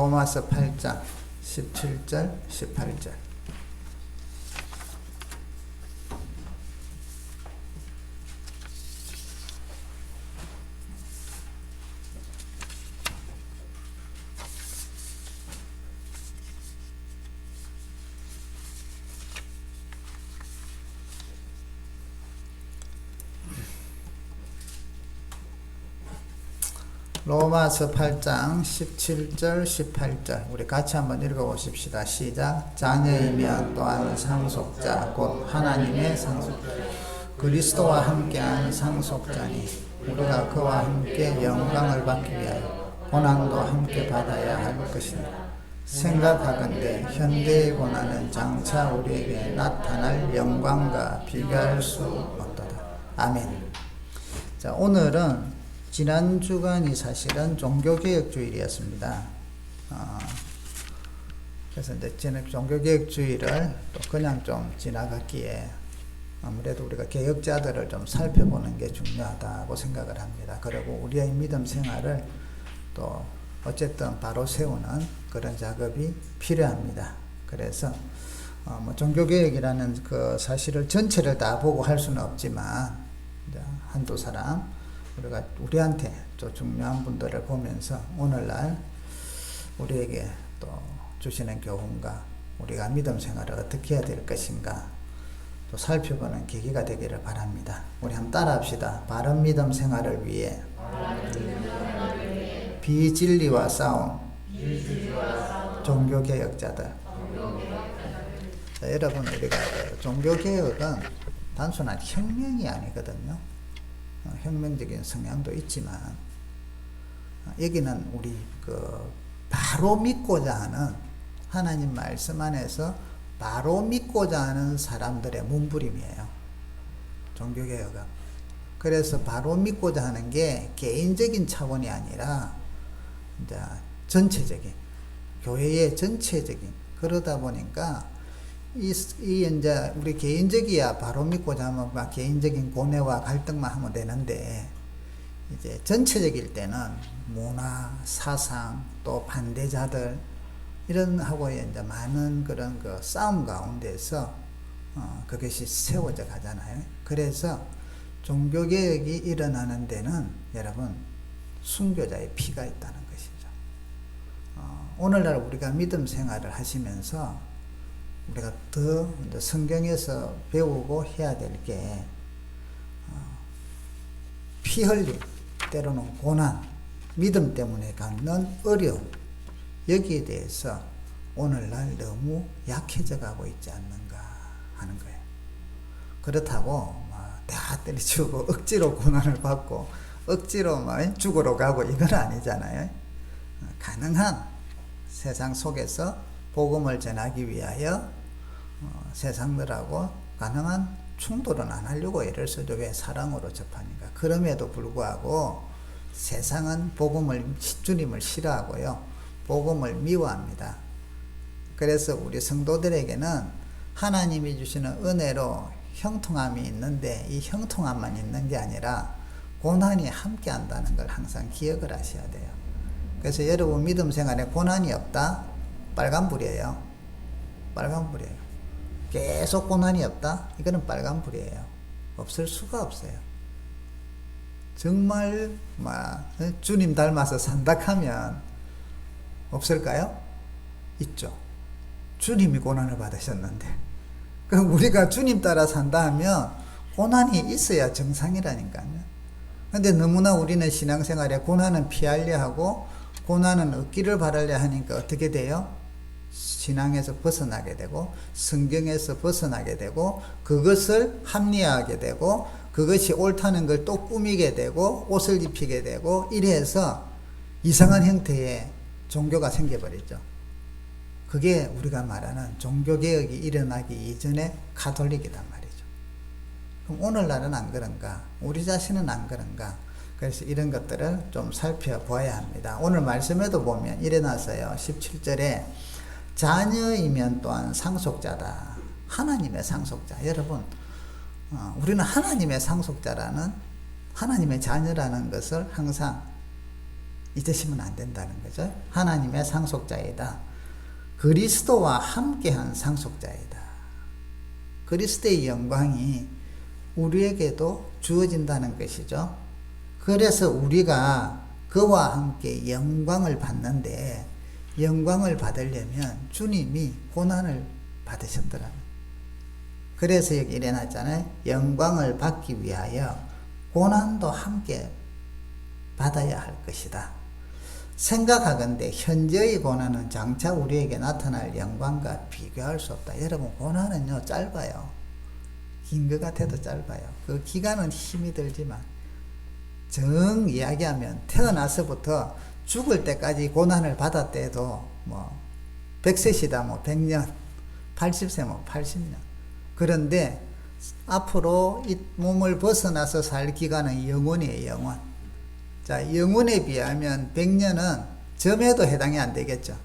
로마서 8장 17절 18절. 로마서 8장 17절 18절 우리 같이 한번 읽어보십시다. 시작. 자녀이면 또한 상속자 곧 하나님의 상속자 그리스도와 함께한 상속자니 우리가 그와 함께 영광을 받기 위하여 고난도 함께 받아야 할 것이니 생각하건대 현대의 고난은 장차 우리에게 나타날 영광과 비교할 수 없도다. 아멘. 자, 오늘은 지난 주간이 사실은 종교개혁주일이었습니다. 그래서 이제 종교개혁주일을 또 그냥 좀 지나갔기에 아무래도 우리가 개혁자들을 좀 살펴보는 게 중요하다고 생각을 합니다. 그리고 우리의 믿음 생활을 또 어쨌든 바로 세우는 그런 작업이 필요합니다. 그래서 뭐 종교개혁이라는 그 사실을 전체를 다 보고 할 수는 없지만 이제 한두 사람 우리가 우리한테 또 중요한 분들을 보면서 오늘날 우리에게 또 주시는 교훈과 우리가 믿음 생활을 어떻게 해야 될 것인가 또 살펴보는 계기가 되기를 바랍니다. 우리 한번 따라합시다. 바른 믿음 생활을 위해 비진리와 싸움 종교개혁자들. 자, 여러분 우리가 종교개혁은 단순한 혁명이 아니거든요. 혁명적인 성향도 있지만 여기는 우리 바로 믿고자 하는 하나님 말씀 안에서 바로 믿고자 하는 사람들의 몸부림이에요. 종교개혁은. 그래서 바로 믿고자 하는 게 개인적인 차원이 아니라 이제 전체적인 교회의 전체적인 그러다 보니까 이제 우리 개인적이야 바로 믿고자 하면 막 개인적인 고뇌와 갈등만 하면 되는데 이제 전체적일 때는 문화, 사상, 또 반대자들 이런 하고의 이제 많은 그런 그 싸움 가운데서 그것이 세워져 가잖아요. 그래서 종교개혁이 일어나는 데는 여러분 순교자의 피가 있다는 것이죠. 오늘날 우리가 믿음 생활을 하시면서 우리가 더 성경에서 배우고 해야 될 게 피 흘림, 때로는 고난, 믿음 때문에 갖는 어려움 여기에 대해서 오늘날 너무 약해져 가고 있지 않는가 하는 거예요. 그렇다고 다 때려치우고 억지로 고난을 받고 억지로 죽으러 가고 이건 아니잖아요. 가능한 세상 속에서 복음을 전하기 위하여 세상들하고 가능한 충돌은 안 하려고 애를 쓰죠. 왜? 사랑으로 접하니까. 그럼에도 불구하고 세상은 주님을 싫어하고요. 복음을 미워합니다. 그래서 우리 성도들에게는 하나님이 주시는 은혜로 형통함이 있는데 이 형통함만 있는 게 아니라 고난이 함께 한다는 걸 항상 기억을 하셔야 돼요. 그래서 여러분 믿음 생활에 고난이 없다? 빨간불이에요. 빨간불이에요. 계속 고난이 없다? 이거는 빨간불이에요. 없을 수가 없어요. 정말 주님 닮아서 산다 하면 없을까요? 있죠. 주님이 고난을 받으셨는데 그럼 우리가 주님 따라 산다 하면 고난이 있어야 정상이라니까요. 근데 너무나 우리는 신앙생활에 고난은 피하려 하고 고난은 없기를 바라려 하니까 어떻게 돼요? 신앙에서 벗어나게 되고 성경에서 벗어나게 되고 그것을 합리화하게 되고 그것이 옳다는 걸 또 꾸미게 되고 옷을 입히게 되고 이래서 이상한 형태의 종교가 생겨버리죠. 그게 우리가 말하는 종교개혁이 일어나기 이전의 가톨릭이란 말이죠. 그럼 오늘날은 안 그런가? 우리 자신은 안 그런가? 그래서 이런 것들을 좀 살펴봐야 합니다. 오늘 말씀에도 보면 일어나서요. 17절에 자녀이면 또한 상속자다. 하나님의 상속자. 여러분 우리는 하나님의 상속자라는 하나님의 자녀라는 것을 항상 잊으시면 안 된다는 거죠. 하나님의 상속자이다. 그리스도와 함께한 상속자이다. 그리스도의 영광이 우리에게도 주어진다는 것이죠. 그래서 우리가 그와 함께 영광을 받는데, 영광을 받으려면 주님이 고난을 받으셨더라고요. 그래서 여기 일어났잖아요. 영광을 받기 위하여 고난도 함께 받아야 할 것이다. 생각하건대 현재의 고난은 장차 우리에게 나타날 영광과 비교할 수 없다. 여러분, 고난은요 짧아요. 긴 것 같아도 짧아요. 그 기간은 힘이 들지만, 정 이야기하면 태어나서부터 죽을 때까지 고난을 받았대도 100세시다 100년, 80세 80년. 그런데 앞으로 이 몸을 벗어나서 살 기간은 영원이에요. 영원. 자, 영원에 비하면 100년은 점에도 해당이 안 되겠죠.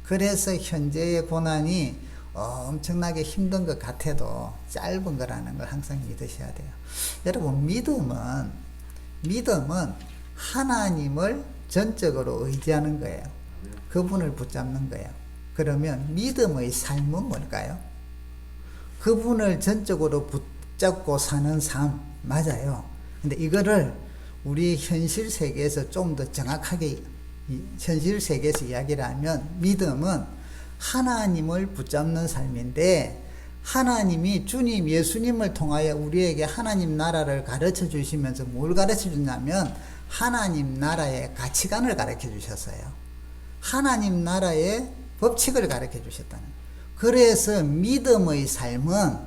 그래서 현재의 고난이 엄청나게 힘든 것 같아도 짧은 거라는 걸 항상 믿으셔야 돼요. 여러분, 믿음은 하나님을 전적으로 의지하는 거예요. 그분을 붙잡는 거예요. 그러면 믿음의 삶은 뭘까요? 그분을 전적으로 붙잡고 사는 삶, 맞아요. 근데 이거를 우리 현실 세계에서 좀 더 정확하게 현실 세계에서 이야기를 하면, 믿음은 하나님을 붙잡는 삶인데, 하나님이 주님 예수님을 통하여 우리에게 하나님 나라를 가르쳐 주시면서 뭘 가르쳐 주냐면 하나님 나라의 가치관을 가르쳐 주셨어요. 하나님 나라의 법칙을 가르쳐 주셨다는 거예요. 그래서 믿음의 삶은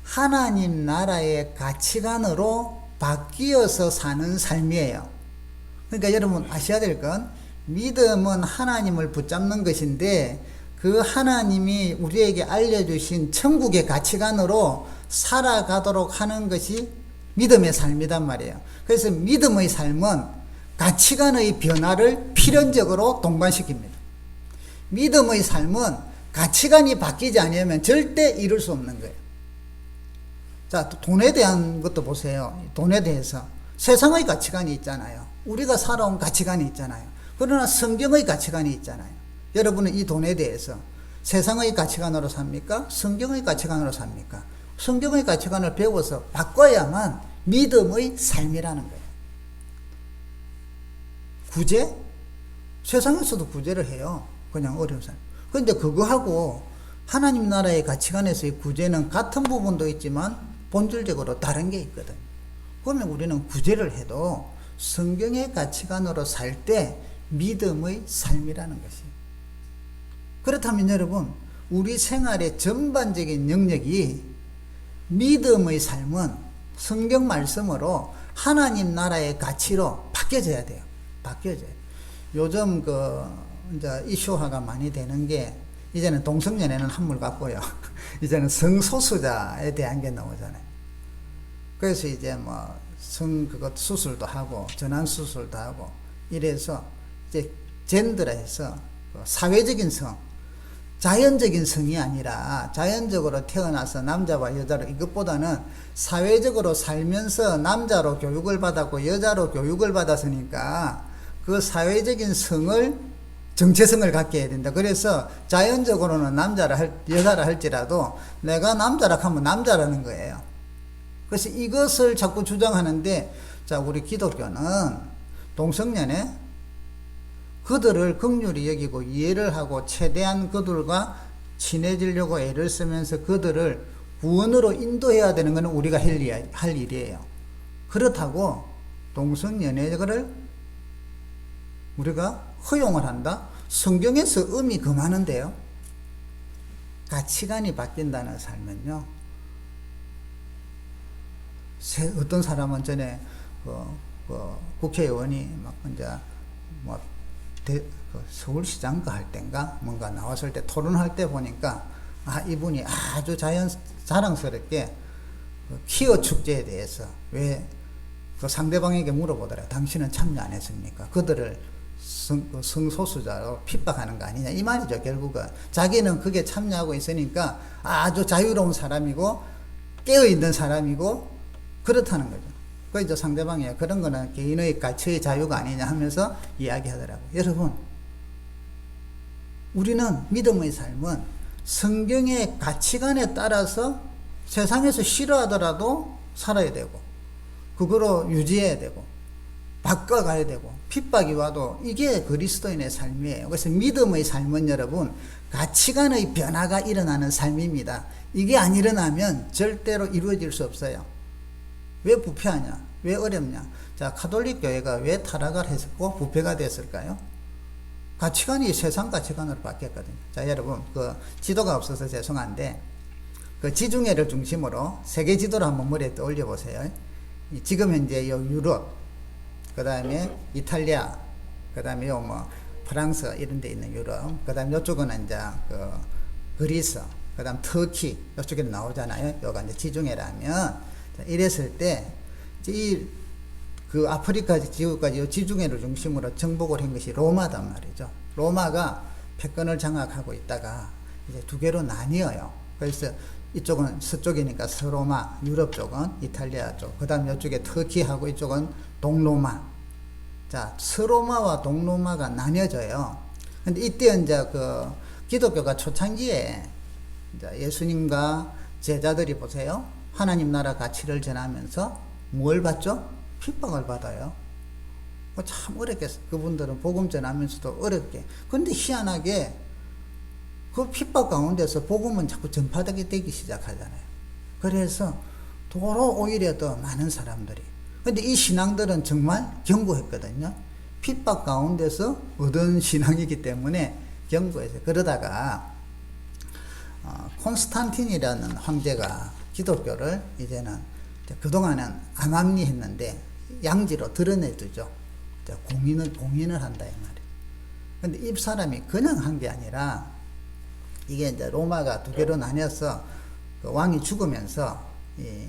하나님 나라의 가치관으로 바뀌어서 사는 삶이에요. 그러니까 여러분 아셔야 될 건, 믿음은 하나님을 붙잡는 것인데, 그 하나님이 우리에게 알려주신 천국의 가치관으로 살아가도록 하는 것이 믿음의 삶이란 말이에요. 그래서 믿음의 삶은 가치관의 변화를 필연적으로 동반시킵니다. 믿음의 삶은 가치관이 바뀌지 않으면 절대 이룰 수 없는 거예요. 자, 돈에 대한 것도 보세요. 돈에 대해서 세상의 가치관이 있잖아요. 우리가 살아온 가치관이 있잖아요. 그러나 성경의 가치관이 있잖아요. 여러분은 이 돈에 대해서 세상의 가치관으로 삽니까? 성경의 가치관으로 삽니까? 성경의 가치관을 배워서 바꿔야만 믿음의 삶이라는 거예요. 구제? 세상에서도 구제를 해요. 그냥 어려운 삶. 그런데 그거하고 하나님 나라의 가치관에서의 구제는 같은 부분도 있지만 본질적으로 다른 게 있거든요. 그러면 우리는 구제를 해도 성경의 가치관으로 살 때 믿음의 삶이라는 것이에요. 그렇다면 여러분, 우리 생활의 전반적인 영역이 믿음의 삶은 성경 말씀으로 하나님 나라의 가치로 바뀌어져야 돼요. 바뀌어져요. 요즘 이제 이슈화가 많이 되는 게, 이제는 동성연애는 한물 같고요. 이제는 성소수자에 대한 게 나오잖아요. 그래서 이제 그것 수술도 하고, 전환 수술도 하고, 이래서 이제 젠더라해서 사회적인 성, 자연적인 성이 아니라 자연적으로 태어나서 남자와 여자로, 이것보다는 사회적으로 살면서 남자로 교육을 받았고 여자로 교육을 받았으니까 그 사회적인 성을, 정체성을 갖게 해야 된다. 그래서 자연적으로는 여자라 할지라도 내가 남자라 하면 남자라는 거예요. 그래서 이것을 자꾸 주장하는데, 자, 우리 기독교는 동성연애, 그들을 긍휼히 여기고 이해를 하고 최대한 그들과 친해지려고 애를 쓰면서 그들을 구원으로 인도해야 되는 것은 우리가 할 일이에요. 그렇다고 동성연애를 우리가 허용을 한다? 성경에서 의미 금하는데요. 가치관이 바뀐다는 삶은요, 어떤 사람은 전에 국회의원이 막 이제 서울시장가 할 때인가 뭔가 나왔을 때 토론할 때 보니까, 이분이 아주 자랑스럽게 퀴어 축제에 대해서 왜 그 상대방에게 물어보더라. 당신은 참여 안 했습니까? 그들을 성소수자로 핍박하는 거 아니냐, 이 말이죠. 결국은 자기는 그게 참여하고 있으니까 아주 자유로운 사람이고 깨어있는 사람이고 그렇다는 거죠. 그 이제 상대방이 그런 거는 개인의 가치의 자유가 아니냐 하면서 이야기하더라고요. 여러분, 우리는 믿음의 삶은 성경의 가치관에 따라서 세상에서 싫어하더라도 살아야 되고, 그거로 유지해야 되고, 바꿔가야 되고, 핍박이 와도 이게 그리스도인의 삶이에요. 그래서 믿음의 삶은 여러분, 가치관의 변화가 일어나는 삶입니다. 이게 안 일어나면 절대로 이루어질 수 없어요. 왜 부패하냐? 왜 어렵냐? 자, 가톨릭 교회가 왜 타락을 했었고 부패가 됐을까요? 가치관이 세상 가치관으로 바뀌었거든요. 자, 여러분, 그 지도가 없어서 죄송한데, 그 지중해를 중심으로 세계 지도를 한번 머리에 떠올려 보세요. 지금 현재 요 유럽, 그 다음에 이탈리아, 그 다음에 요 뭐 프랑스 이런 데 있는 유럽, 그 다음에 요쪽은 이제 그 그리스, 그 다음 터키, 요쪽에 나오잖아요. 요가 이제 지중해라면. 자, 이랬을 때, 그 아프리카 지구까지 요 지중해를 중심으로 정복을 한 것이 로마단 말이죠. 로마가 패권을 장악하고 있다가 이제 두 개로 나뉘어요. 그래서 이쪽은 서쪽이니까 서로마, 유럽 쪽은 이탈리아 쪽, 그 다음 이쪽에 터키하고 이쪽은 동로마. 자, 서로마와 동로마가 나뉘어져요. 근데 이때 이제 그 기독교가 초창기에 이제 예수님과 제자들이 보세요. 하나님 나라 가치를 전하면서 뭘 받죠? 핍박을 받아요. 참 어렵게, 그분들은 복음 전하면서도 어렵게. 근데 희한하게 그 핍박 가운데서 복음은 자꾸 전파되게 되기 시작하잖아요. 그래서 도로 오히려 더 많은 사람들이. 근데 이 신앙들은 정말 견고했거든요. 핍박 가운데서 얻은 신앙이기 때문에 견고해서. 그러다가 콘스탄틴이라는 황제가 기독교를 이제는 그동안은 암암리했는데 양지로 드러내두죠. 공인을 한다 이 말이에요. 근데 이 사람이 그냥 한 게 아니라 이게 이제 로마가 두 개로 나뉘어서 그 왕이 죽으면서 이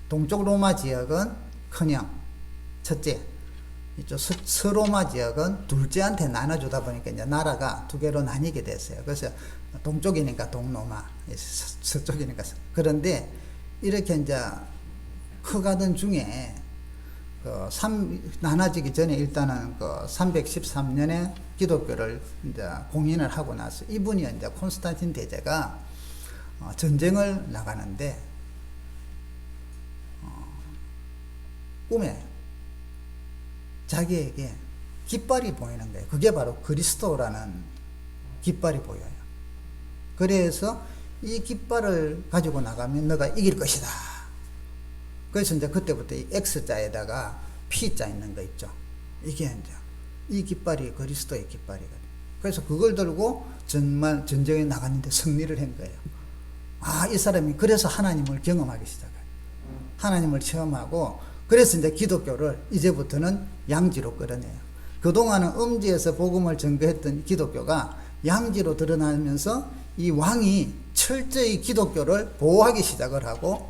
동쪽 로마 지역은 큰형, 첫째, 이쪽 서로마 지역은 둘째한테 나눠주다 보니까 이제 나라가 두 개로 나뉘게 됐어요. 그래서 동쪽이니까 동로마, 서쪽이니까. 그런데 이렇게 이제 커가던 중에 나눠지기 전에 일단은 그 313년에 기독교를 이제 공인을 하고 나서 이분이 이제 콘스탄틴 대제가 전쟁을 나가는데 꿈에 자기에게 깃발이 보이는 거예요. 그게 바로 그리스도라는 깃발이 보여요. 그래서 이 깃발을 가지고 나가면 너가 이길 것이다. 그래서 이제 그때부터 이 X자에다가 P자 있는 거 있죠. 이게 이제 이 깃발이 그리스도의 깃발이거든요. 그래서 그걸 들고 정말 전쟁에 나갔는데 승리를 한 거예요. 아, 이 사람이 그래서 하나님을 경험하기 시작해요. 하나님을 체험하고, 그래서 이제 기독교를 이제부터는 양지로 끌어내요. 그동안은 음지에서 복음을 전거했던 기독교가 양지로 드러나면서 이 왕이 철저히 기독교를 보호하기 시작을 하고,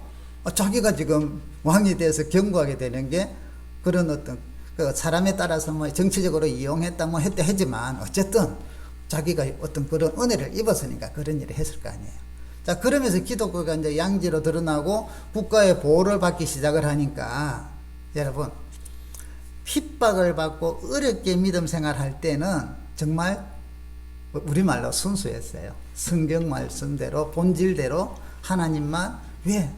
자기가 지금 왕이 돼서 경고하게 되는 게 그런 어떤 그 사람에 따라서 뭐 정치적으로 이용했다 뭐 했다 하지만 어쨌든 자기가 어떤 그런 은혜를 입었으니까 그런 일을 했을 거 아니에요. 자, 그러면서 기독교가 이제 양지로 드러나고 국가의 보호를 받기 시작을 하니까 여러분, 핍박을 받고 어렵게 믿음 생활할 때는 정말 우리말로 순수했어요. 성경 말씀대로 본질대로 하나님만 왜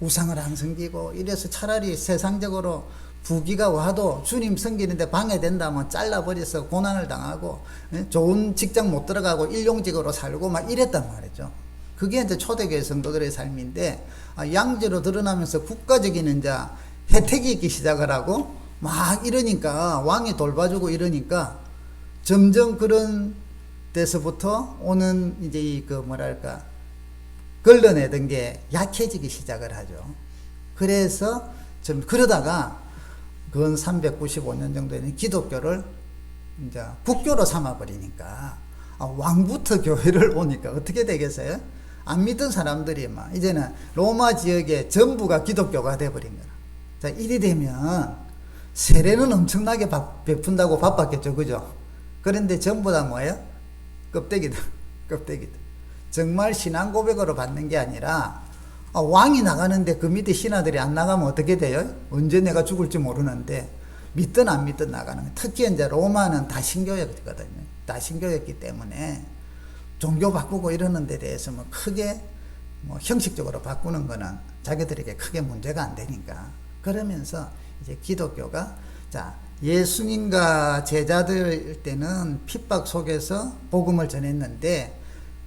우상을 안 섬기고 이래서 차라리 세상적으로 부귀가 와도 주님 섬기는데 방해된다면 잘라버려서 고난을 당하고 좋은 직장 못 들어가고 일용직으로 살고 막 이랬단 말이죠. 그게 이제 초대교회 성도들의 삶인데 양지로 드러나면서 국가적인 이제 혜택이 있기 시작을 하고 막 이러니까 왕이 돌봐주고 이러니까 점점 그런 데서부터 오는 이제 이 그 뭐랄까 걸러내던 게 약해지기 시작을 하죠. 그래서 좀 그러다가 근 395년 정도에는 기독교를 이제 국교로 삼아버리니까 왕부터 교회를 오니까 어떻게 되겠어요? 안 믿던 사람들이 막 이제는 로마 지역의 전부가 기독교가 돼버린 거야. 자, 이리 되면 세례는 엄청나게 베푼다고 바빴겠죠, 그죠? 그런데 전부 다 뭐예요? 껍데기다, 껍데기다. 정말 신앙 고백으로 받는 게 아니라 왕이 나가는데 그 밑에 신하들이 안 나가면 어떻게 돼요? 언제 내가 죽을지 모르는데 믿든 안 믿든 나가는 거예요. 특히 이제 로마는 다신교였거든요. 다신교였기 때문에 종교 바꾸고 이러는 데 대해서 뭐 크게 뭐 형식적으로 바꾸는 거는 자기들에게 크게 문제가 안 되니까. 그러면서 이제 기독교가 자, 예수님과 제자들 때는 핍박 속에서 복음을 전했는데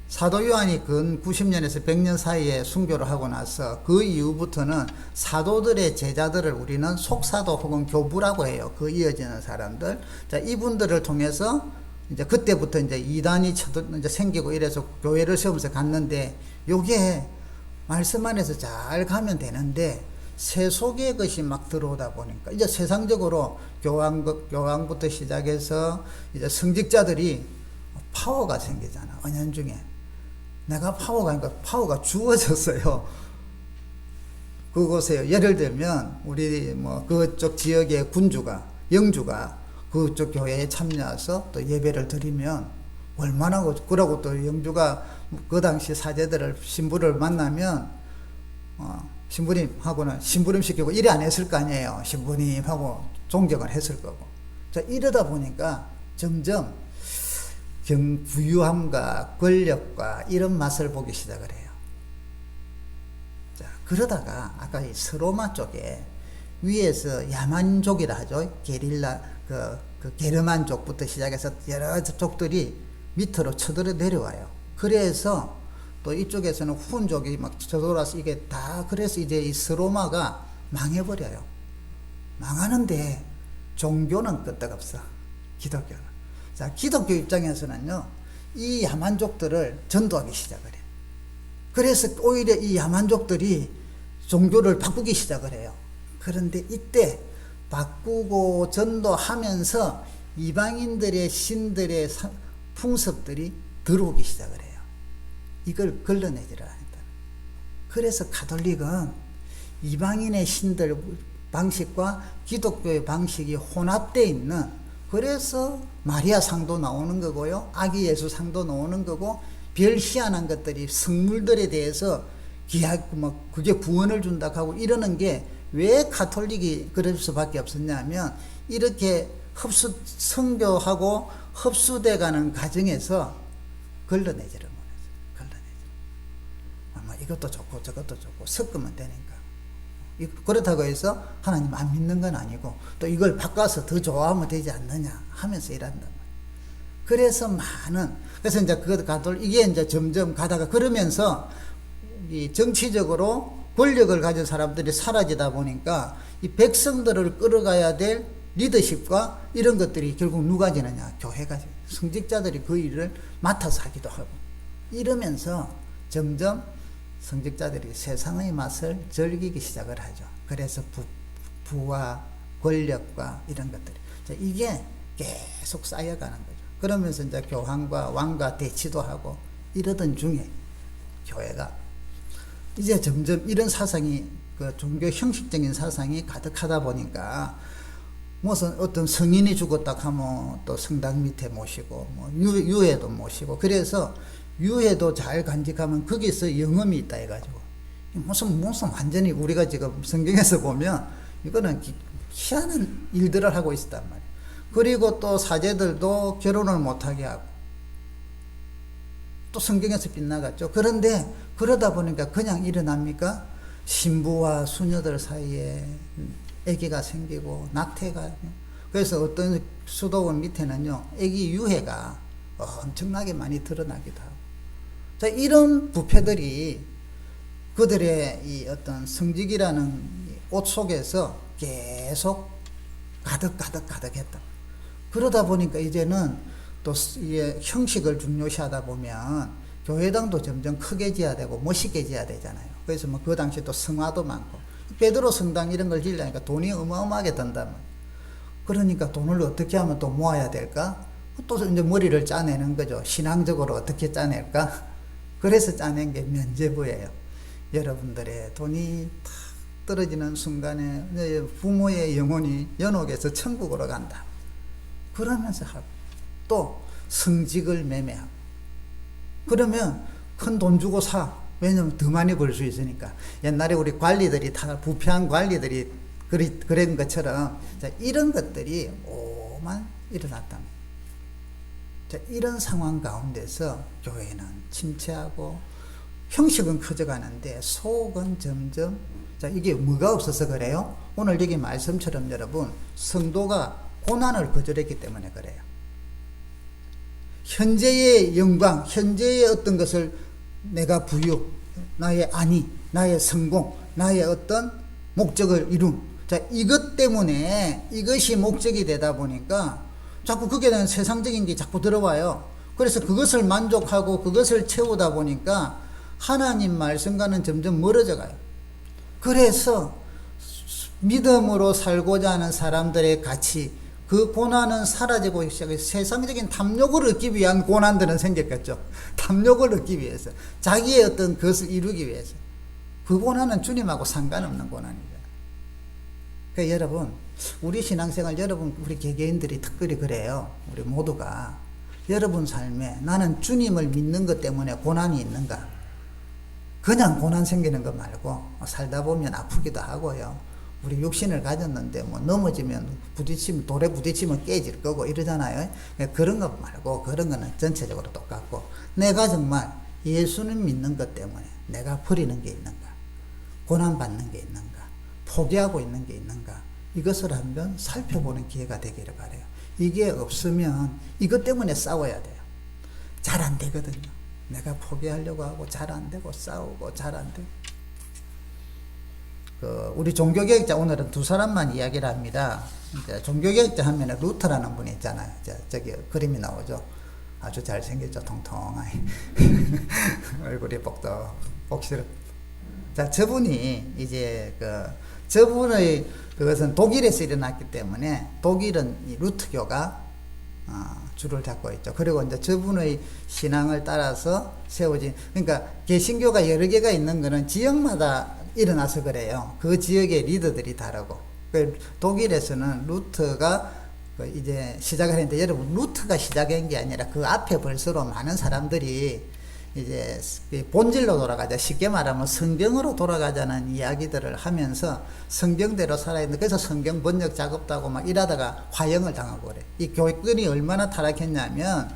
사도 요한이 근 90년에서 100년 사이에 순교를 하고 나서 그 이후부터는 사도들의 제자들을 우리는 속사도 혹은 교부라고 해요. 그 이어지는 사람들. 자, 이분들을 통해서 이제 그때부터 이제 이단이 이제 생기고 이래서 교회를 세우면서 갔는데 요게 말씀 안에서 잘 가면 되는데 세속의 것이 막 들어오다 보니까 이제 세상적으로 교황부터 시작해서 이제 성직자들이 파워가 생기잖아. 은연중에. 내가 파워가 주어졌어요. 그곳에 예를 들면 우리 뭐 그쪽 지역의 군주가 영주가 그쪽 교회에 참여해서 또 예배를 드리면 얼마나 그러고 또 영주가 그 당시 사제들을 신부를 만나면 신부님하고는 심부름 시키고 이래 안 했을 거 아니에요. 신부님하고 존경을 했을 거고. 자, 이러다 보니까 점점 부유함과 권력과 이런 맛을 보기 시작을 해요. 자, 그러다가 아까 이 서로마 쪽에 위에서 야만족이라 하죠. 게릴라 그 게르만족부터 시작해서 여러 족들이 밑으로 쳐들어 내려와요. 그래서 또 이쪽에서는 훈족이 막 쳐들어와서 이게 다 그래서 이제 이 서로마가 망해버려요. 망하는데 종교는 끄떡없어. 기독교는. 자, 기독교 입장에서는요, 이 야만족들을 전도하기 시작을 해요. 그래서 오히려 이 야만족들이 종교를 바꾸기 시작을 해요. 그런데 이때 바꾸고 전도하면서 이방인들의 신들의 풍습들이 들어오기 시작을 해요. 이걸 걸러내지를 않았다. 그래서 가톨릭은 이방인의 신들 방식과 기독교의 방식이 혼합되어 있는, 그래서 마리아 상도 나오는 거고요. 아기 예수 상도 나오는 거고, 별 희한한 것들이 성물들에 대해서 그게 구원을 준다 하고 이러는 게 왜 가톨릭이 그럴 수밖에 없었냐면, 이렇게 선교하고 흡수돼 가는 과정에서 걸러내지를 못했어요. 이것도 좋고 저것도 좋고 섞으면 되니까. 그렇다고 해서 하나님 안 믿는 건 아니고 또 이걸 바꿔서 더 좋아하면 되지 않느냐 하면서 일한단 말이에요. 그래서 이제 이게 이제 점점 가다가 그러면서 이 정치적으로 권력을 가진 사람들이 사라지다 보니까 이 백성들을 끌어가야 될 리더십과 이런 것들이 결국 누가 지느냐? 교회가. 성직자들이 그 일을 맡아서 하기도 하고. 이러면서 점점 성직자들이 세상의 맛을 즐기기 시작을 하죠. 그래서 부와 권력과 이런 것들이. 자, 이게 계속 쌓여가는 거죠. 그러면서 이제 교황과 왕과 대치도 하고 이러던 중에 교회가 이제 점점 이런 사상이, 그 종교 형식적인 사상이 가득하다 보니까 무슨 어떤 성인이 죽었다 하면 또 성당 밑에 모시고, 뭐 유해도 모시고, 그래서 유해도 잘 간직하면 거기서 영험이 있다 해가지고, 무슨 완전히 우리가 지금 성경에서 보면 이거는 희한한 일들을 하고 있었단 말이에요. 그리고 또 사제들도 결혼을 못하게 하고, 또 성경에서 빗나갔죠. 그런데 그러다 보니까 그냥 일어납니까? 신부와 수녀들 사이에 아기가 생기고 낙태가. 그래서 어떤 수도원 밑에는요, 아기 유해가 엄청나게 많이 드러나기도 하고. 자, 이런 부패들이 그들의 이 어떤 성직이라는 옷 속에서 계속 가득했다. 그러다 보니까 이제는 또 이게 형식을 중요시하다 보면 교회당도 점점 크게 지어야 되고 멋있게 지어야 되잖아요. 그래서 뭐 그 당시 또 성화도 많고, 베드로 성당 이런 걸 지으려니까 돈이 어마어마하게 든다면, 그러니까 돈을 어떻게 하면 또 모아야 될까? 또 이제 머리를 짜내는 거죠. 신앙적으로 어떻게 짜낼까? 그래서 짜낸 게 면죄부예요. 여러분들의 돈이 탁 떨어지는 순간에 부모의 영혼이 연옥에서 천국으로 간다. 그러면서 하고, 또 성직을 매매하고, 그러면 큰 돈 주고 사. 왜냐면 더 많이 벌 수 있으니까. 옛날에 우리 관리들이 다 부패한 관리들이 그런 것처럼 자, 이런 것들이 오만 일어났답니다. 자, 이런 상황 가운데서 교회는 침체하고 형식은 커져가는데 속은 점점 자, 이게 뭐가 없어서 그래요? 오늘 여기 말씀처럼 여러분 성도가 고난을 거절했기 때문에 그래요. 현재의 영광, 현재의 어떤 것을 내가 부유, 나의 안위, 나의 성공, 나의 어떤 목적을 이룸. 자, 이것 때문에 이것이 목적이 되다 보니까 자꾸 그게 대한 세상적인 게 자꾸 들어와요. 그래서 그것을 만족하고 그것을 채우다 보니까 하나님 말씀과는 점점 멀어져 가요. 그래서 믿음으로 살고자 하는 사람들의 가치, 그 고난은 사라지고 시작해서 세상적인 탐욕을 얻기 위한 고난들은 생겼겠죠. 탐욕을 얻기 위해서, 자기의 어떤 것을 이루기 위해서. 그 고난은 주님하고 상관없는 고난입니다. 그러니까 여러분, 우리 신앙생활, 여러분, 우리 개개인들이 특별히 그래요. 우리 모두가. 여러분 삶에 나는 주님을 믿는 것 때문에 고난이 있는가? 그냥 고난 생기는 거 말고 살다 보면 아프기도 하고요. 우리 육신을 가졌는데 뭐 넘어지면 부딪히면 돌에 부딪히면 깨질 거고 이러잖아요. 그런 거 말고 그런 거는 전체적으로 똑같고 내가 정말 예수는 믿는 것 때문에 내가 버리는 게 있는가? 고난 받는 게 있는가? 포기하고 있는 게 있는가? 이것을 한번 살펴보는 기회가 되기를 바라요. 이게 없으면 이것 때문에 싸워야 돼요. 잘 안 되거든요. 내가 포기하려고 하고 잘 안 되고 싸우고 잘 안 되고. 우리 종교개혁자 오늘은 두 사람만 이야기를 합니다. 종교개혁자 하면 루터라는 분이 있잖아요. 저기 그림이 나오죠. 아주 잘생겼죠. 통통하게. 얼굴이 복스럽. 자, 저분이 이제 저분의 그것은 독일에서 일어났기 때문에 독일은 이 루터교가 줄을 잡고 있죠. 그리고 이제 저분의 신앙을 따라서 세워진, 그러니까 개신교가 여러 개가 있는 거는 지역마다 일어나서 그래요. 그 지역의 리더들이 다르고. 독일에서는 루터가 이제 시작을 했는데, 여러분, 루터가 시작한 게 아니라 그 앞에 벌써로 많은 사람들이 이제 본질로 돌아가자. 쉽게 말하면 성경으로 돌아가자는 이야기들을 하면서 성경대로 살아야 되는데, 그래서 성경 번역 작업도 하고 막 이러다가 화형을 당하고 그래. 이 교회권이 얼마나 타락했냐면,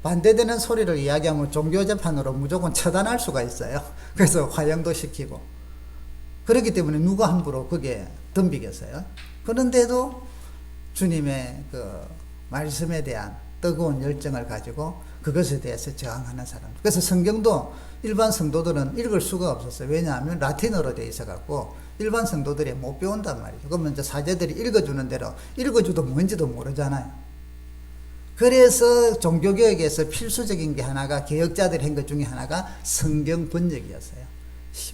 반대되는 소리를 이야기하면 종교재판으로 무조건 처단할 수가 있어요. 그래서 화형도 시키고. 그렇기 때문에 누가 함부로 그게 덤비겠어요. 그런데도 주님의 그 말씀에 대한 뜨거운 열정을 가지고 그것에 대해서 저항하는 사람. 그래서 성경도 일반 성도들은 읽을 수가 없었어요. 왜냐하면 라틴어로 되어 있어갖고 일반 성도들이 못 배운단 말이죠. 그러면 이제 사제들이 읽어주는 대로 읽어줘도 뭔지도 모르잖아요. 그래서 종교개혁에서 필수적인 게 하나가, 개혁자들이 한 것 중에 하나가 성경 번역이었어요.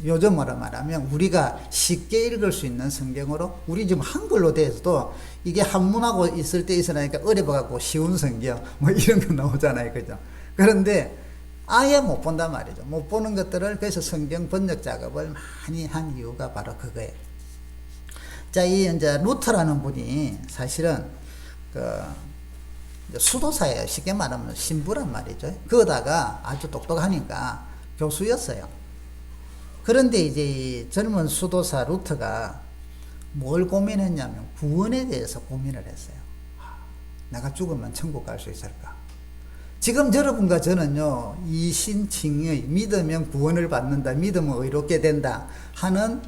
요즘으로 말하면 우리가 쉽게 읽을 수 있는 성경으로, 우리 지금 한글로 돼서도 이게 한문하고 있을 때 있으니까 어려워갖고 쉬운 성경 뭐 이런 거 나오잖아요. 그죠? 그런데 아예 못 본단 말이죠. 못 보는 것들을, 그래서 성경 번역 작업을 많이 한 이유가 바로 그거예요. 자, 이 이제 루터라는 분이 사실은 수도사예요. 쉽게 말하면 신부란 말이죠. 그러다가 아주 똑똑하니까 교수였어요. 그런데 이제 젊은 수도사 루터가 뭘 고민했냐면 구원에 대해서 고민을 했어요. 내가 죽으면 천국 갈 수 있을까? 지금 여러분과 저는요, 이신칭의 믿으면 구원을 받는다, 믿으면 의롭게 된다 하는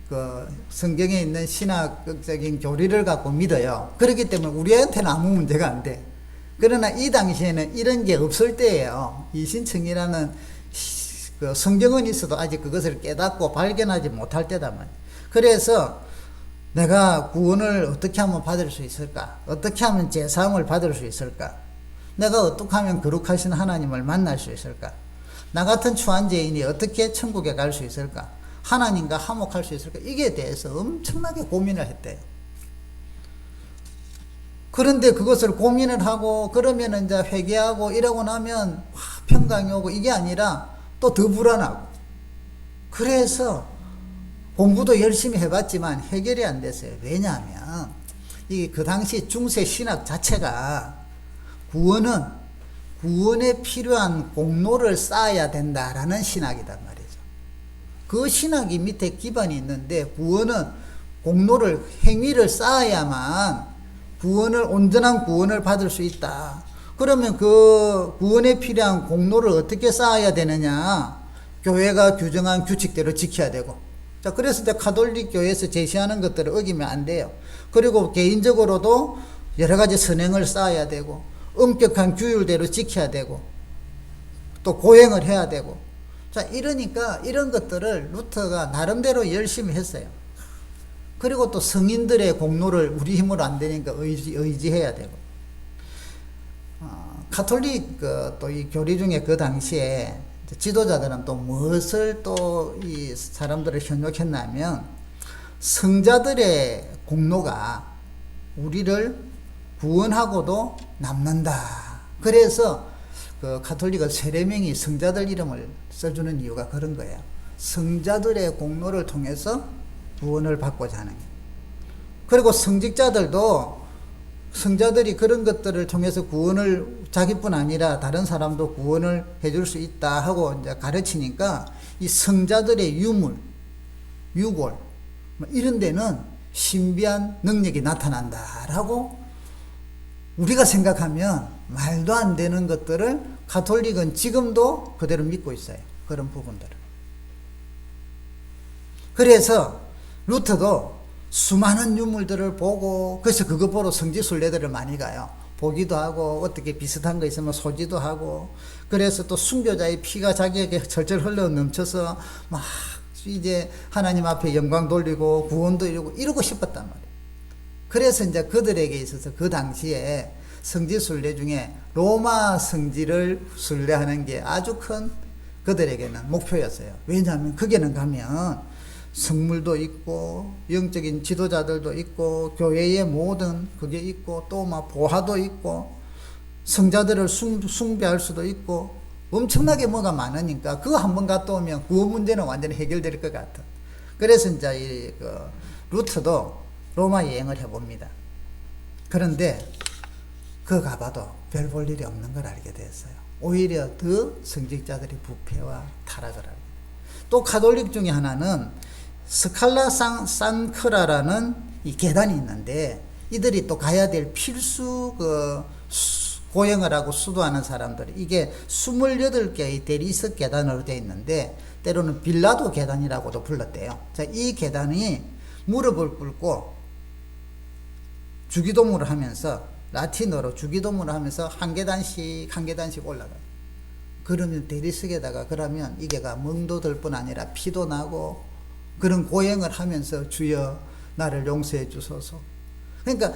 그 성경에 있는 신학적인 교리를 갖고 믿어요. 그렇기 때문에 우리한테는 아무 문제가 안 돼. 그러나 이 당시에는 이런 게 없을 때예요. 이신칭이라는 그 성경은 있어도 아직 그것을 깨닫고 발견하지 못할 때다만. 그래서 내가 구원을 어떻게 하면 받을 수 있을까? 어떻게 하면 제사함을 받을 수 있을까? 내가 어떻게 하면 거룩하신 하나님을 만날 수 있을까? 나 같은 추한 죄인이 어떻게 천국에 갈 수 있을까? 하나님과 화목할 수 있을까? 이게 대해서 엄청나게 고민을 했대요. 그런데 그것을 고민을 하고 그러면 이제 회개하고 이러고 나면 평강이 오고, 이게 아니라 또 더 불안하고. 그래서 공부도 열심히 해봤지만 해결이 안 됐어요. 왜냐하면 그 당시 중세 신학 자체가 구원은 구원에 필요한 공로를 쌓아야 된다라는 신학이단 말이죠. 그 신학이 밑에 기반이 있는데, 구원은 공로를, 행위를 쌓아야만 온전한 구원을 받을 수 있다. 그러면 그 구원에 필요한 공로를 어떻게 쌓아야 되느냐? 교회가 규정한 규칙대로 지켜야 되고. 자, 그래서 이제 가톨릭 교회에서 제시하는 것들을 어기면 안 돼요. 그리고 개인적으로도 여러 가지 선행을 쌓아야 되고, 엄격한 규율대로 지켜야 되고, 또 고행을 해야 되고. 자, 이러니까 이런 것들을 루터가 나름대로 열심히 했어요. 그리고 또 성인들의 공로를 우리 힘으로 안 되니까 의지해야 되고. 가톨릭 또 이 교리 중에 그 당시에 지도자들은 또 무엇을 또 이 사람들을 현혹했냐면, 성자들의 공로가 우리를 구원하고도 남는다. 그래서 그 가톨릭은 세례명이 성자들 이름을 써주는 이유가 그런 거예요. 성자들의 공로를 통해서 구원을 받고자 하는 거예요. 그리고 성직자들도 성자들이 그런 것들을 통해서 구원을, 자기뿐 아니라 다른 사람도 구원을 해줄 수 있다 하고 이제 가르치니까, 이 성자들의 유물, 유골, 이런 데는 신비한 능력이 나타난다라고 우리가 생각하면 말도 안 되는 것들을 가톨릭은 지금도 그대로 믿고 있어요. 그런 부분들을. 그래서 루터도 수많은 유물들을 보고, 그래서 그거 보러 성지순례들을 많이 가요. 보기도 하고, 어떻게 비슷한 거 있으면 소지도 하고, 그래서 또 순교자의 피가 자기에게 철철 흘러 넘쳐서 막 이제 하나님 앞에 영광 돌리고 구원도 이루고 싶었단 말이에요. 그래서 이제 그들에게 있어서 그 당시에 성지순례 중에 로마 성지를 순례하는 게 아주 큰 그들에게는 목표였어요. 왜냐하면 거기는 가면 성물도 있고 영적인 지도자들도 있고 교회의 모든 그게 있고 또 막 보화도 있고 성자들을 숭배할 수도 있고 엄청나게 뭐가 많으니까 그거 한번 갔다 오면 구원 문제는 완전히 해결될 것 같아. 그래서 이제 루터도 로마 여행을 해봅니다. 그런데 그 가봐도 별 볼 일이 없는 걸 알게 됐어요. 오히려 더 성직자들이 부패와 타락을 하게 돼요. 또 가톨릭 중에 하나는 스칼라 산크라라는 이 계단이 있는데, 이들이 또 가야 될 필수 고행을 하고 수도하는 사람들이, 이게 28개의 대리석 계단으로 되어 있는데 때로는 빌라도 계단이라고도 불렀대요. 자, 이 계단이 무릎을 꿇고 주기도문을 하면서, 라틴어로 주기도문을 하면서 한 계단씩 한 계단씩 올라가요. 그러면 대리석에다가 그러면 이게가 멍도 들 뿐 아니라 피도 나고 그런 고행을 하면서 주여 나를 용서해 주소서. 그러니까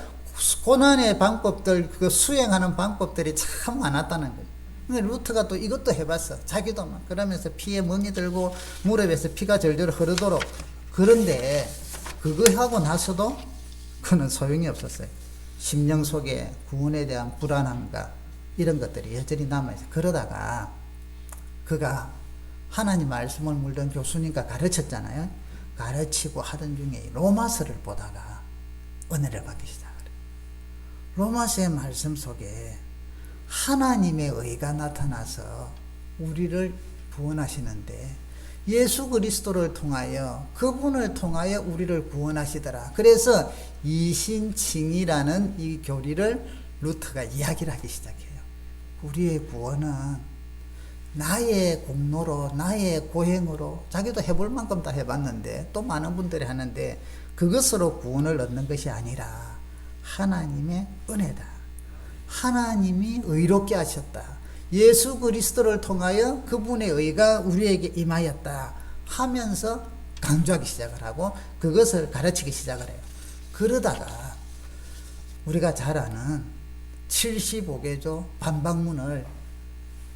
고난의 방법들, 그 수행하는 방법들이 참 많았다는 거예요. 근데 루터가 또 이것도 해봤어. 자기도 막 그러면서 피에 멍이 들고 무릎에서 피가 절절 흐르도록. 그런데 그거 하고 나서도 그는 소용이 없었어요. 심령 속에 구원에 대한 불안함과 이런 것들이 여전히 남아있어요. 그러다가 그가 하나님 말씀을 물론 교수님과 가르쳤잖아요. 가르치고 하던 중에 로마서를 보다가 은혜를 받기 시작해요. 로마서의 말씀 속에 하나님의 의가 나타나서 우리를 구원하시는데, 예수 그리스도를 통하여, 그분을 통하여 우리를 구원하시더라. 그래서 이신칭이라는 이 교리를 루터가 이야기를 하기 시작해요. 우리의 구원은 나의 공로로, 나의 고행으로, 자기도 해볼 만큼 다 해봤는데 또 많은 분들이 하는데, 그것으로 구원을 얻는 것이 아니라 하나님의 은혜다. 하나님이 의롭게 하셨다. 예수 그리스도를 통하여 그분의 의가 우리에게 임하였다 하면서 강조하기 시작을 하고 그것을 가르치기 시작을 해요. 그러다가 우리가 잘 아는 75개조 반박문을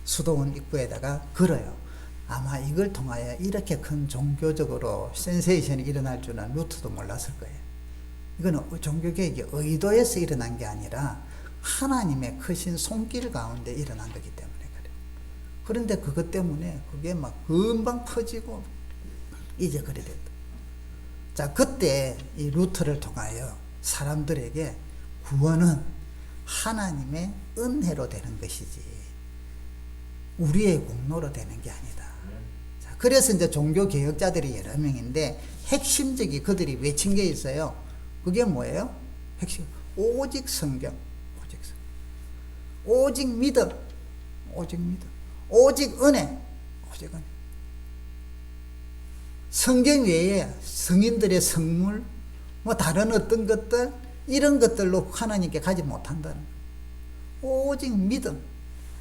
수도원 입구에다가 걸어요. 아마 이걸 통하여 이렇게 큰 종교적으로 센세이션이 일어날 줄은 루터도 몰랐을 거예요. 이거는 종교개혁이 의도해서 일어난 게 아니라 하나님의 크신 손길 가운데 일어난 거기 때문에 그래요. 그런데 그것 때문에 그게 막 금방 퍼지고 이제 그래 됐다. 자, 그때 이 루터를 통하여 사람들에게 구원은 하나님의 은혜로 되는 것이지 우리의 공로로 되는 게 아니다. 자, 그래서 이제 종교 개혁자들이 여러 명인데 핵심적이 그들이 외친 게 있어요. 그게 뭐예요? 핵심. 오직 성경. 오직 성경. 오직 믿음. 오직 믿음. 오직 은혜. 오직 은혜. 성경 외에 성인들의 성물, 뭐 다른 어떤 것들, 이런 것들로 하나님께 가지 못한다는 거예요. 오직 믿음.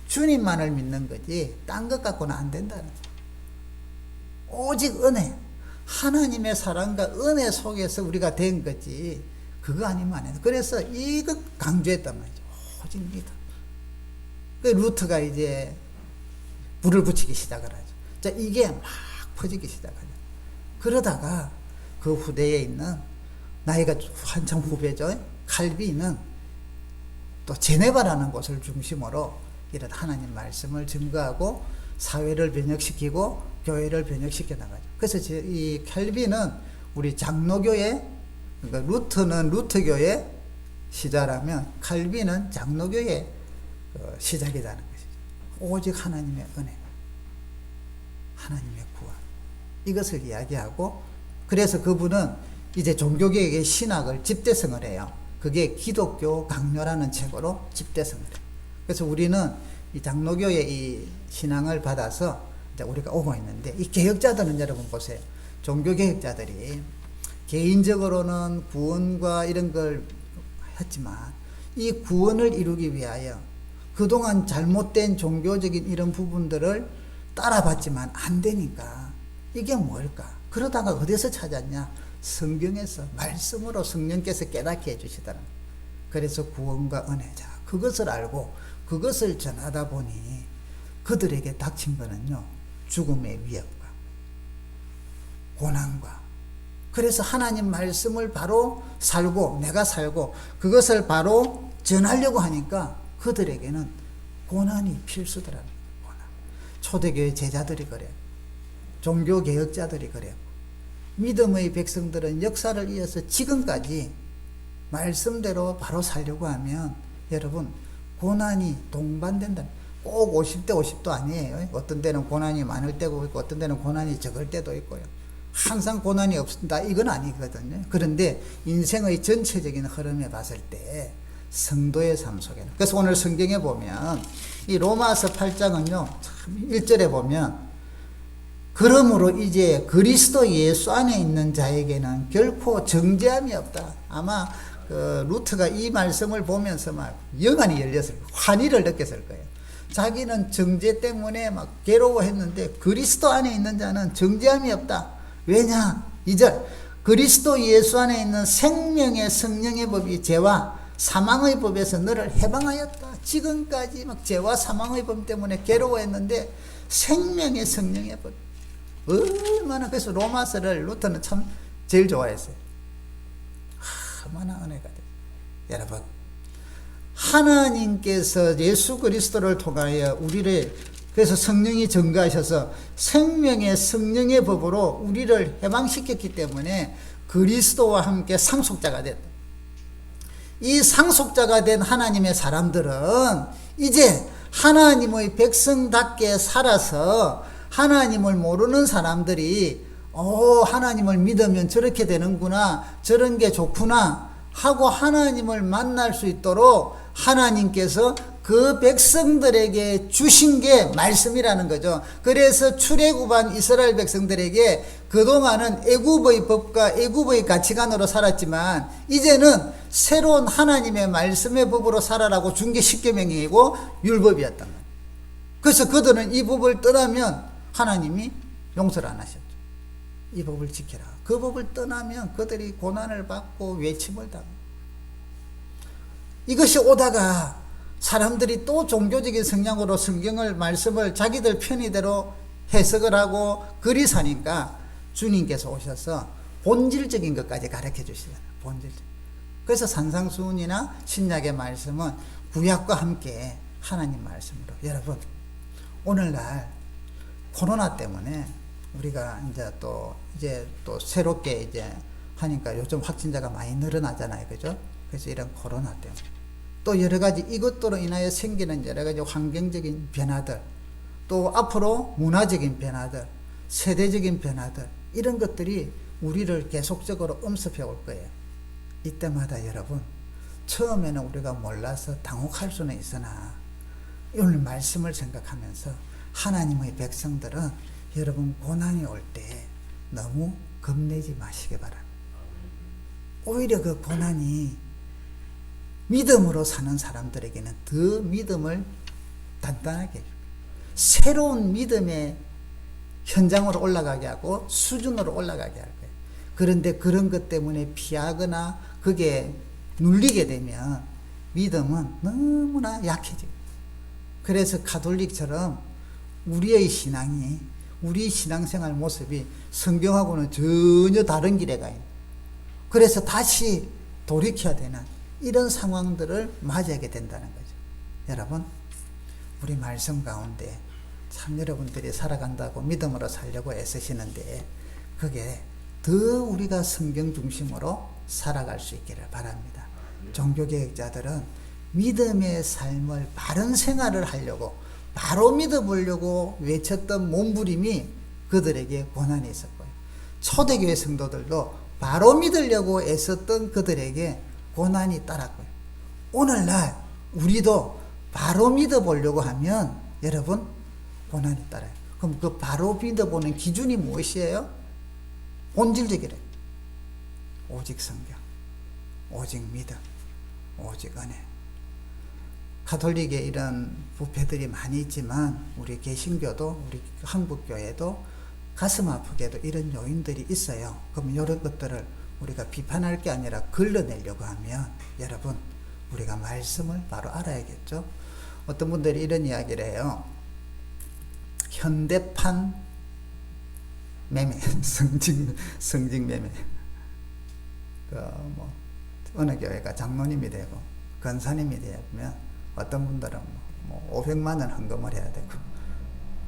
주님만을 믿는 거지 딴 것 갖고는 안 된다는 거예요. 오직 은혜. 하나님의 사랑과 은혜 속에서 우리가 된 거지 그거 아니면 안 해요. 그래서 이거 강조했단 말이죠. 오직 믿음. 그 루트가 이제 불을 붙이기 시작을 하죠. 자, 이게 막 퍼지기 시작하죠. 그러다가 그 후대에 있는 나이가 한참 후배죠. 칼빈은 또 제네바라는 곳을 중심으로 이런 하나님 말씀을 증거하고 사회를 변혁시키고 교회를 변혁시켜 나가죠. 그래서 이 칼빈은 우리 장로교회, 그러니까 루트는 루트교회 시작하면 칼빈은 장로교회 시작이라는 것이죠. 오직 하나님의 은혜, 하나님의 구원, 이것을 이야기하고, 그래서 그분은 이제 종교개혁의 신학을 집대성을 해요. 그게 기독교 강요라는 책으로 집대성을 해요. 그래서 우리는 이 장로교의 이 신앙을 받아서 이제 우리가 오고 있는데, 이 개혁자들은 여러분 보세요. 종교개혁자들이 개인적으로는 구원과 이런 걸 했지만 이 구원을 이루기 위하여 그동안 잘못된 종교적인 이런 부분들을 따라봤지만 안 되니까 이게 뭘까? 그러다가 어디서 찾았냐? 성경에서 말씀으로 성령께서 깨닫게 해주시더라. 그래서 구원과 은혜자 그것을 알고 그것을 전하다 보니 그들에게 닥친 거는요, 죽음의 위협과 고난과, 그래서 하나님 말씀을 바로 살고 내가 살고 그것을 바로 전하려고 하니까 그들에게는 고난이 필수더라는 거예요. 초대교회 제자들이 그래요. 종교개혁자들이 그래요. 믿음의 백성들은 역사를 이어서 지금까지 말씀대로 바로 살려고 하면 여러분 고난이 동반된다. 꼭 50대 50도 아니에요. 어떤 데는 고난이 많을 때도 있고 어떤 데는 고난이 적을 때도 있고요. 항상 고난이 없다 이건 아니거든요. 그런데 인생의 전체적인 흐름에 봤을 때 성도의 삶 속에는, 그래서 오늘 성경에 보면 이 로마서 8장은요 참 1절에 보면 그러므로 이제 그리스도 예수 안에 있는 자에게는 결코 정죄함이 없다. 아마 그 루트가 이 말씀을 보면서 막 영안이 열렸을 거예요. 환희를 느꼈을 거예요. 자기는 정죄 때문에 막 괴로워했는데 그리스도 안에 있는 자는 정죄함이 없다. 왜냐? 2절 그리스도 예수 안에 있는 생명의 성령의 법이 죄와 사망의 법에서 너를 해방하였다. 지금까지 막 죄와 사망의 법 때문에 괴로워했는데 생명의 성령의 법 얼마나, 그래서 로마서를 루터는 참 제일 좋아했어요. 얼마나 은혜가 돼요. 여러분 하나님께서 예수 그리스도를 통하여 우리를, 그래서 성령이 증거하셔서 생명의 성령의 법으로 우리를 해방시켰기 때문에 그리스도와 함께 상속자가 됐다. 이 상속자가 된 하나님의 사람들은 이제 하나님의 백성답게 살아서 하나님을 모르는 사람들이 하나님을 믿으면 저렇게 되는구나, 저런 게 좋구나 하고 하나님을 만날 수 있도록 하나님께서 그 백성들에게 주신 게 말씀이라는 거죠. 그래서 출애굽한 이스라엘 백성들에게 그동안은 애굽의 법과 애굽의 가치관으로 살았지만 이제는 새로운 하나님의 말씀의 법으로 살아라고 준 게 십계명이고 율법이었단 말이에요. 그래서 그들은 이 법을 떠나면 하나님이 용서를 안 하셨죠. 이 법을 지켜라. 그 법을 떠나면 그들이 고난을 받고 외침을 당합니다. 이것이 오다가 사람들이 또 종교적인 성향으로 성경을 말씀을 자기들 편의대로 해석을 하고 그리 사니까 주님께서 오셔서 본질적인 것까지 가르쳐 주시잖아요. 본질적. 그래서 산상수훈이나 신약의 말씀은 구약과 함께 하나님 말씀으로. 여러분 오늘날 코로나 때문에 우리가 이제 또 새롭게 이제 하니까 요즘 확진자가 많이 늘어나잖아요. 그죠? 그래서 이런 코로나 때문에 또 여러 가지 이것들로 인하여 생기는 여러 가지 환경적인 변화들, 또 앞으로 문화적인 변화들, 세대적인 변화들, 이런 것들이 우리를 계속적으로 엄습해 올 거예요. 이때마다 여러분, 처음에는 우리가 몰라서 당혹할 수는 있으나 오늘 말씀을 생각하면서 하나님의 백성들은 여러분 고난이 올 때 너무 겁내지 마시기 바랍니다. 오히려 그 고난이 믿음으로 사는 사람들에게는 더 믿음을 단단하게 해줍니다. 새로운 믿음의 현장으로 올라가게 하고 수준으로 올라가게 할 거예요. 그런데 그런 것 때문에 피하거나 그게 눌리게 되면 믿음은 너무나 약해져요. 그래서 가톨릭처럼 우리의 신앙이, 우리 신앙생활 모습이 성경하고는 전혀 다른 길에 가요. 그래서 다시 돌이켜야 되는 이런 상황들을 맞이하게 된다는 거죠. 여러분, 우리 말씀 가운데 참 여러분들이 살아간다고 믿음으로 살려고 애쓰시는데 그게 더 우리가 성경 중심으로 살아갈 수 있기를 바랍니다. 종교개혁자들은 믿음의 삶을, 바른 생활을 하려고 바로 믿어보려고 외쳤던 몸부림이 그들에게 고난이 있었고요. 초대교회 성도들도 바로 믿으려고 애썼던 그들에게 고난이 따랐고요. 오늘날 우리도 바로 믿어보려고 하면 여러분 고난이 따라요. 그럼 그 바로 믿어보는 기준이 무엇이에요? 본질적이래. 오직 성경, 오직 믿음, 오직 은혜. 가톨릭에 이런 부패들이 많이 있지만 우리 개신교도, 우리 한국교회도 가슴 아프게도 이런 요인들이 있어요. 그럼 이런 것들을 우리가 비판할 게 아니라 걸러내려고 하면 여러분 우리가 말씀을 바로 알아야겠죠. 어떤 분들이 이런 이야기를 해요. 현대판 매매, 성직 매매. 어느 교회가 장로님이 되고 권사님이 되면 어떤 분들은 500만 원 헌금을 해야 되고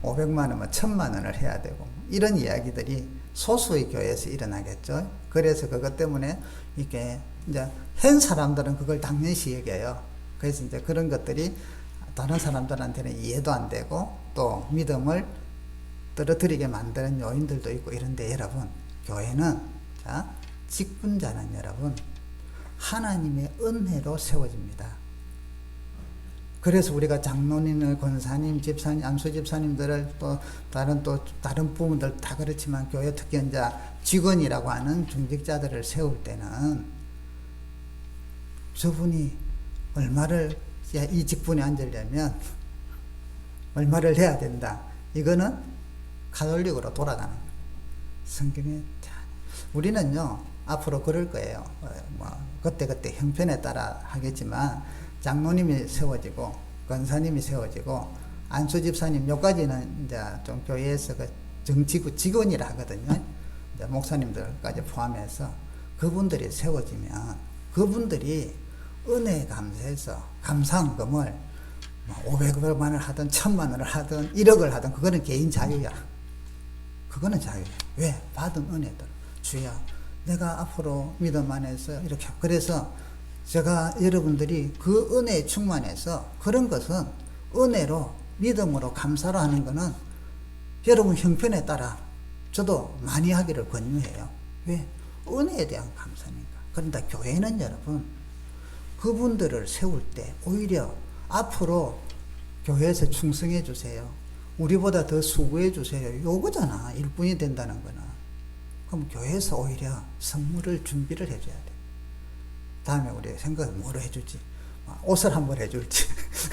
500만 원은 1000만 원을 해야 되고 이런 이야기들이 소수의 교회에서 일어나겠죠. 그래서 그것 때문에 이게 이제 현 사람들은 그걸 당연시 여겨요. 그래서 이제 그런 것들이 다른 사람들한테는 이해도 안 되고 또 믿음을 떨어뜨리게 만드는 요인들도 있고 이런데 여러분, 교회는 자, 직분자는 여러분 하나님의 은혜로 세워집니다. 그래서 우리가 장로님을, 권사님, 집사님, 안수 집사님들을 또 다른 부분들 다 그렇지만 교회 특히 이제 직원이라고 하는 중직자들을 세울 때는 저분이 얼마를 이 직분에 앉으려면 얼마를 해야 된다. 이거는 가톨릭으로 돌아가는 거예요. 성경에 우리는요 앞으로 그럴 거예요. 그때 형편에 따라 하겠지만 장로님이 세워지고 권사님이 세워지고 안수 집사님 요까지는 이제 좀 교회에서 그 정치구 직원이라 하거든요. 이제 목사님들까지 포함해서 그분들이 세워지면 그분들이 은혜에 감사해서 감사헌금을 500만 원을 하든 1000만 원을 하든 1억을 하든 그거는 개인 자유야. 그거는 자유야. 왜? 받은 은혜들. 주야, 내가 앞으로 믿음 안에서 이렇게. 그래서 제가 여러분들이 그 은혜에 충만해서 그런 것은 은혜로 믿음으로 감사로 하는 것은 여러분 형편에 따라 저도 많이 하기를 권유해요. 왜? 은혜에 대한 감사니까. 그런데 교회는 여러분 그분들을 세울 때 오히려 앞으로 교회에서 충성해 주세요. 우리보다 더 수고해 주세요. 요거잖아. 일꾼이 된다는 거는. 그럼 교회에서 오히려 선물을 준비를 해줘야 돼. 다음에 우리 생각을 뭐로 해주지? 옷을 한번 해줄지.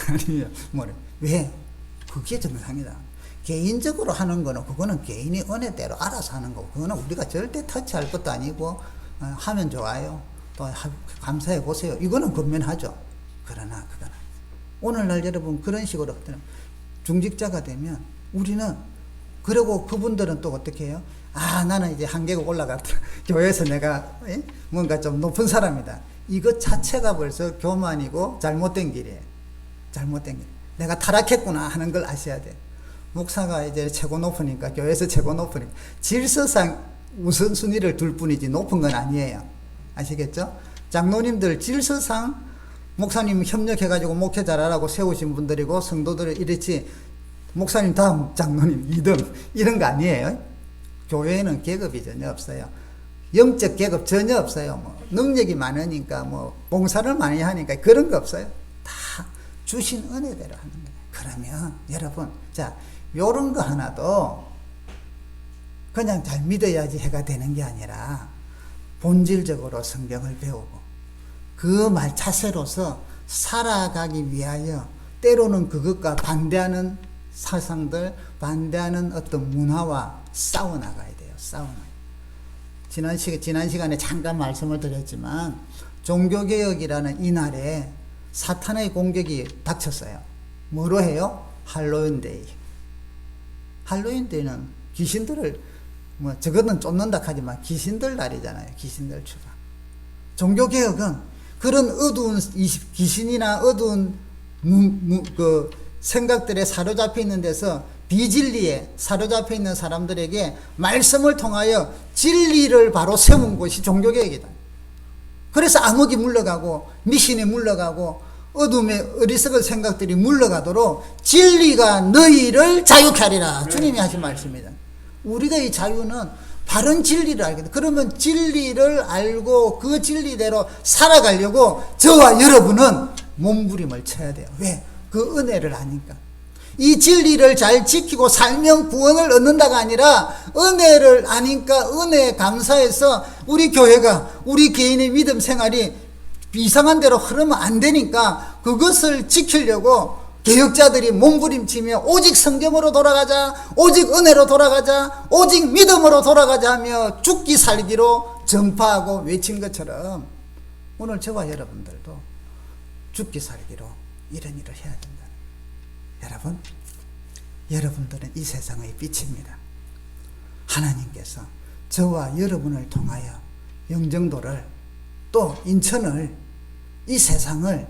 아니면 뭐를. 왜? 그게 정상이다. 개인적으로 하는 거는 그거는 개인이 은혜대로 알아서 하는 거고 그거는 우리가 절대 터치할 것도 아니고 하면 좋아요. 또 감사해 보세요. 이거는 권면하죠. 그러나 그거는 오늘날 여러분 그런 식으로 중직자가 되면 우리는 그리고 그분들은 또 어떻게 해요? 나는 이제 한계가 올라갔다. 교회에서 내가 뭔가 좀 높은 사람이다. 이것 자체가 벌써 교만이고 잘못된 길이에요. 잘못된 길. 내가 타락했구나 하는 걸 아셔야 돼. 목사가 이제 최고 높으니까, 교회에서 최고 높으니까, 질서상 우선순위를 둘 뿐이지 높은 건 아니에요. 아시겠죠? 장로님들 질서상 목사님 협력해가지고 목회 잘하라고 세우신 분들이고 성도들을 이렇지 목사님 다음 장로님 2등 이런 거 아니에요. 교회에는 계급이 전혀 없어요. 영적 계급 전혀 없어요. 뭐 능력이 많으니까 뭐 봉사를 많이 하니까 그런 거 없어요. 다 주신 은혜대로 하는 거예요. 그러면 여러분, 자, 요런 거 하나도 그냥 잘 믿어야지 해가 되는 게 아니라 본질적으로 성경을 배우고 그 말 자세로서 살아가기 위하여 때로는 그것과 반대하는 사상들, 반대하는 어떤 문화와 싸워나가야 돼요. 지난 시간에 잠깐 말씀을 드렸지만 종교개혁이라는 이날에 사탄의 공격이 닥쳤어요. 뭐로 해요? 할로윈데이. 할로윈데이는 귀신들을 저거는 쫓는다 하지만 귀신들 날이잖아요. 귀신들 추가. 종교개혁은 그런 어두운 귀신이나 어두운 그 생각들에 사로잡혀 있는 데서 비진리에 사로잡혀 있는 사람들에게 말씀을 통하여 진리를 바로 세운 것이 종교개혁이다. 그래서 암흑이 물러가고 미신이 물러가고 어둠의 어리석은 생각들이 물러가도록 진리가 너희를 자유케 하리라. 주님이 하신 말씀입니다. 우리가 이 자유는 바른 진리를 알게 돼. 그러면 진리를 알고 그 진리대로 살아가려고 저와 여러분은 몸부림을 쳐야 돼요. 왜? 그 은혜를 아니까. 이 진리를 잘 지키고 살면 구원을 얻는다가 아니라 은혜를 아니까 은혜에 감사해서 우리 교회가 우리 개인의 믿음 생활이 이상한 대로 흐르면 안 되니까 그것을 지키려고 개혁자들이 몸부림치며 오직 성경으로 돌아가자, 오직 은혜로 돌아가자, 오직 믿음으로 돌아가자 하며 죽기 살기로 전파하고 외친 것처럼 오늘 저와 여러분들도 죽기 살기로 이런 일을 해야 된다. 여러분, 여러분들은 이 세상의 빛입니다. 하나님께서 저와 여러분을 통하여 영정도를 또 인천을 이 세상을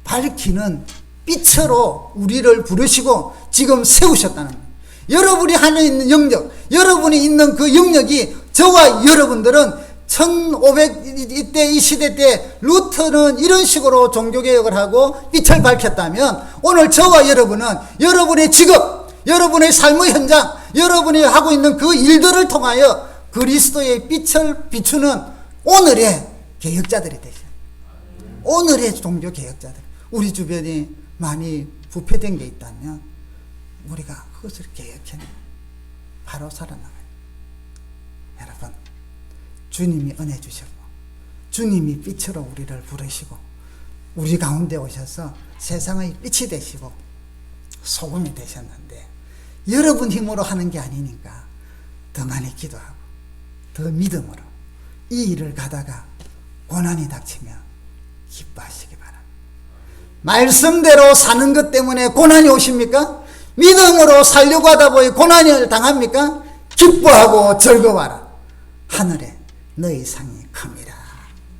밝히는 빛으로 우리를 부르시고 지금 세우셨다는 거예요. 여러분이 하는 있는 영역, 여러분이 있는 그 영역이 저와 여러분들은 1500 이때 이 시대 때 루터는 이런 식으로 종교개혁을 하고 빛을 밝혔다면 오늘 저와 여러분은 여러분의 직업, 여러분의 삶의 현장, 여러분이 하고 있는 그 일들을 통하여 그리스도의 빛을 비추는 오늘의 개혁자들이 되죠. 오늘의 종교개혁자들. 우리 주변이 많이 부패된 게 있다면 우리가 그것을 개혁해내 바로 살아나가요. 여러분, 주님이 은혜 주셨고 주님이 빛으로 우리를 부르시고 우리 가운데 오셔서 세상의 빛이 되시고 소금이 되셨는데 여러분 힘으로 하는 게 아니니까 더 많이 기도하고 더 믿음으로 이 일을 가다가 고난이 닥치면 기뻐하시기 바랍니다. 말씀대로 사는 것 때문에 고난이 오십니까? 믿음으로 살려고 하다 보니 고난을 당합니까? 기뻐하고 즐거워하라. 하늘에 너희 상이 큽니다.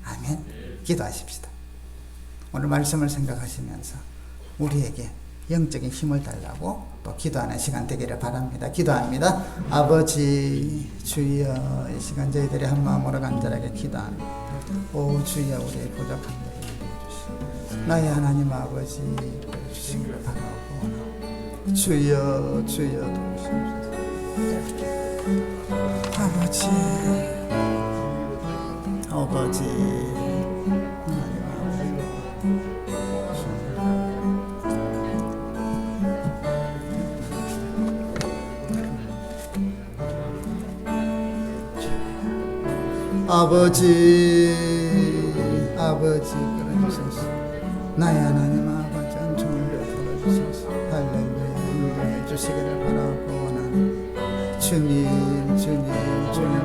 아멘. 기도하십시다. 오늘 말씀을 생각하시면서 우리에게 영적인 힘을 달라고 또 기도하는 시간 되기를 바랍니다. 기도합니다. 아버지 주여, 이 시간 저희들이 한 마음으로 간절하게 기도합니다. 오 주여, 우리의 부족한 것을 주시옵소서. 나의 하나님 아버지 주시기를 바라고 주여 도우시옵소서. 아버지 아버지 끌어주소서. 나의 하나님 아버지 은총을 베풀어 주소서. 할렐루야. 인도해 주시기를 바라고 원하는 주님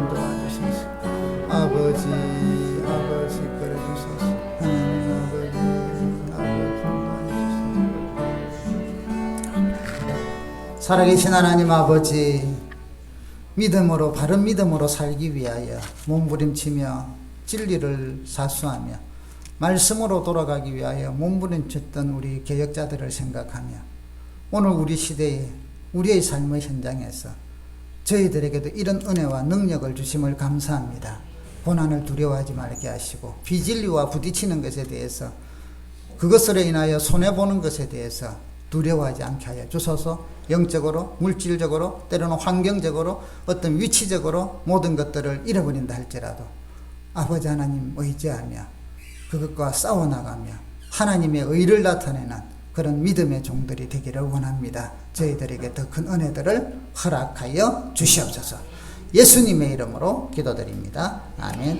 도와주소서. 아버지 끌어주소서. 하나님 아버지 살아계신 하나님 아버지, 믿음으로 바른 믿음으로 살기 위하여 몸부림치며 진리를 사수하며 말씀으로 돌아가기 위하여 몸부림쳤던 우리 개혁자들을 생각하며 오늘 우리 시대에 우리의 삶의 현장에서 저희들에게도 이런 은혜와 능력을 주심을 감사합니다. 고난을 두려워하지 말게 하시고 비진리와 부딪히는 것에 대해서 그것으로 인하여 손해보는 것에 대해서 두려워하지 않게 하여 주소서. 영적으로, 물질적으로, 때로는 환경적으로, 어떤 위치적으로 모든 것들을 잃어버린다 할지라도 아버지 하나님 의지하며 그것과 싸워나가며 하나님의 의를 나타내는 그런 믿음의 종들이 되기를 원합니다. 저희들에게 더 큰 은혜들을 허락하여 주시옵소서. 예수님의 이름으로 기도드립니다. 아멘.